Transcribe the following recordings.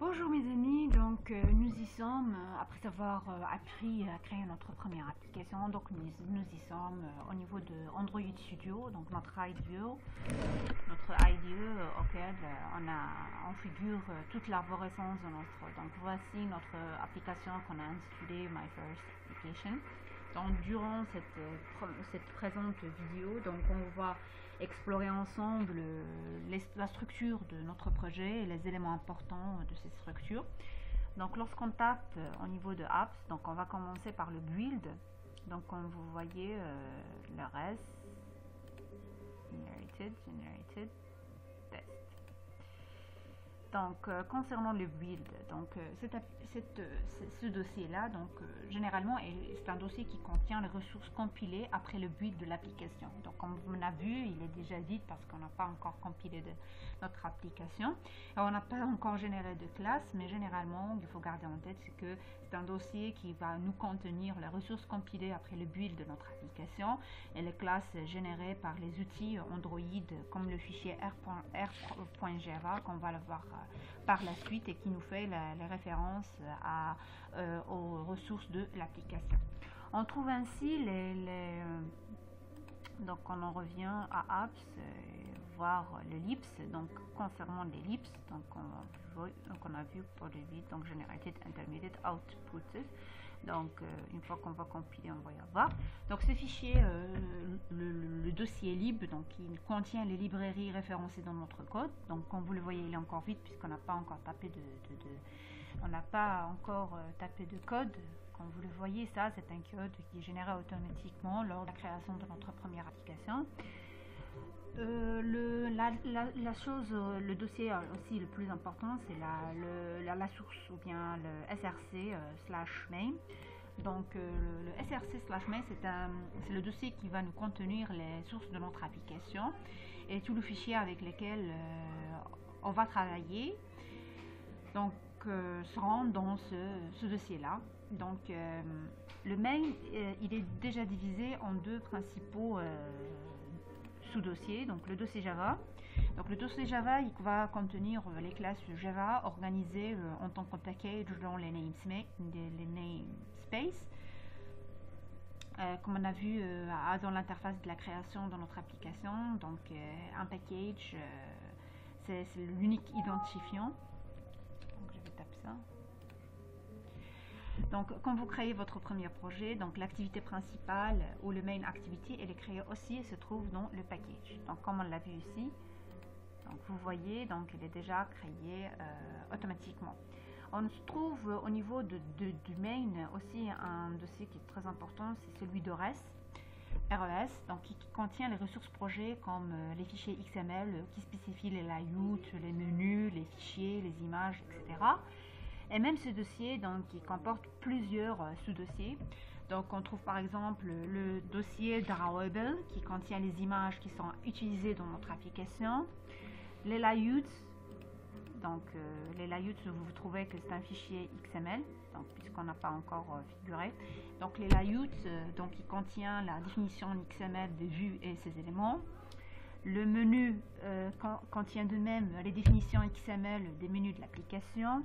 Bonjour mes amis, donc nous y sommes, après avoir appris à créer notre première application, donc nous y sommes au niveau de Android Studio, donc notre IDE, auquel on figure toute l'arborescence de notre, donc voici notre application qu'on a intitulée My First Application. Donc durant cette présente vidéo, donc on va explorer ensemble la structure de notre projet et les éléments importants de cette structure. Donc lorsqu'on tape au niveau de Apps, donc on va commencer par le build. Donc comme vous voyez, le reste, generated, test. Donc concernant le build, donc ce dossier là, donc généralement c'est un dossier qui contient les ressources compilées après le build de l'application. Donc comme on a vu, il est déjà vide parce qu'on n'a pas encore compilé de notre application et on n'a pas encore généré de classe, mais généralement il faut garder en tête que c'est un dossier qui va nous contenir les ressources compilées après le build de notre application et les classes générées par les outils Android comme le fichier r.java qu'on va le voir par la suite et qui nous fait les références aux ressources de l'application. On trouve ainsi donc on en revient à Apps, voir l'ellipse. Donc concernant l'ellipse, donc on a vu pour le vide, donc Generated Intermediate Output. Donc une fois qu'on va compiler, on va y avoir. Donc ce fichier, le dossier lib, donc il contient les librairies référencées dans notre code. Donc comme vous le voyez, il est encore vide puisqu'on n'a pas encore tapé tapé de code. Comme vous le voyez, ça c'est un code qui est généré automatiquement lors de la création de notre première application. Le dossier aussi le plus important, c'est la source ou bien le src /main. Donc le src /main, c'est le dossier qui va nous contenir les sources de notre application et tous les fichiers avec lesquels on va travailler. Donc seront dans ce dossier là. Donc le main, il est déjà divisé en deux principaux sous-dossiers. Donc le dossier Java. Donc le dossier Java, il va contenir les classes Java organisées en tant que package dans les namespace. Comme on a vu dans l'interface de la création de notre application, donc un package, c'est l'unique identifiant. Donc je vais taper ça. Donc quand vous créez votre premier projet, donc l'activité principale ou le main activity, elle est créée aussi et se trouve dans le package. Donc comme on l'a vu ici, donc vous voyez, donc il est déjà créé automatiquement. On se trouve au niveau du main aussi un dossier qui est très important, c'est celui de RES, donc qui contient les ressources projets comme les fichiers XML qui spécifient les layouts, les menus, les fichiers, les images, etc. Et même ce dossier, donc, qui comporte plusieurs sous-dossiers. Donc on trouve par exemple le dossier drawable qui contient les images qui sont utilisées dans notre application, les layouts. Donc les layouts, vous trouvez que c'est un fichier XML, donc puisqu'on n'a pas encore figuré. Donc les layouts, donc qui contient la définition XML des vues et ses éléments. Le menu contient de même les définitions XML des menus de l'application.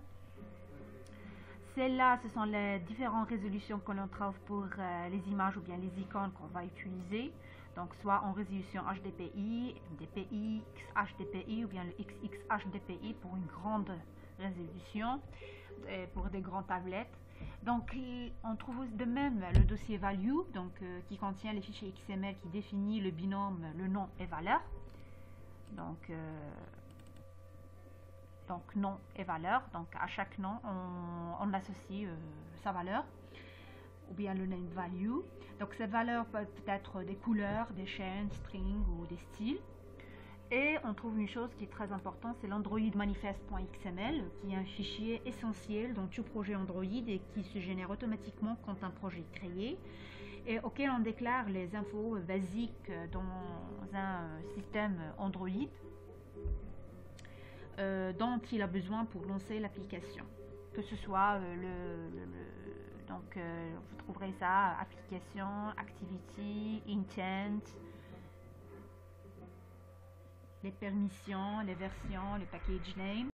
Celles-là, ce sont les différentes résolutions que l'on trouve pour les images ou bien les icônes qu'on va utiliser. Donc, soit en résolution HDPI, DPI, XHDPI ou bien le XXHDPI pour une grande résolution, pour des grandes tablettes. Donc, on trouve de même le dossier value, donc qui contient les fichiers XML qui définit le binôme, le nom et valeur. Donc nom et valeur, donc à chaque nom on associe sa valeur ou bien le name value. Donc ces valeurs peuvent être des couleurs, des chaînes, strings ou des styles. Et on trouve une chose qui est très importante, c'est l'Android manifest.xml qui est un fichier essentiel dans tout projet Android et qui se génère automatiquement quand un projet est créé et auquel on déclare les infos basiques dans un système Android dont il a besoin pour lancer l'application, que ce soit vous trouverez ça application, activity, intent, les permissions, les versions, les package name.